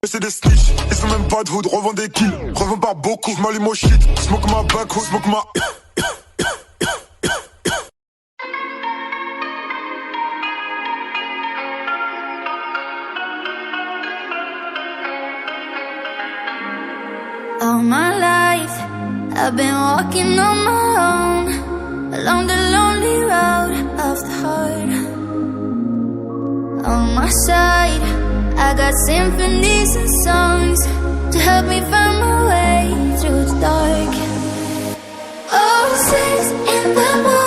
C'est des snitch, ils sont même pas de hood, revends des kills, revends pas beaucoup, j'm'allume au shit, smoke ma back, smoke ma... All my life, I've been walking on my own, along the lonely road of the heart. On my side, I got symphonies and songs to help me find my way through the dark. Oasis in the morning.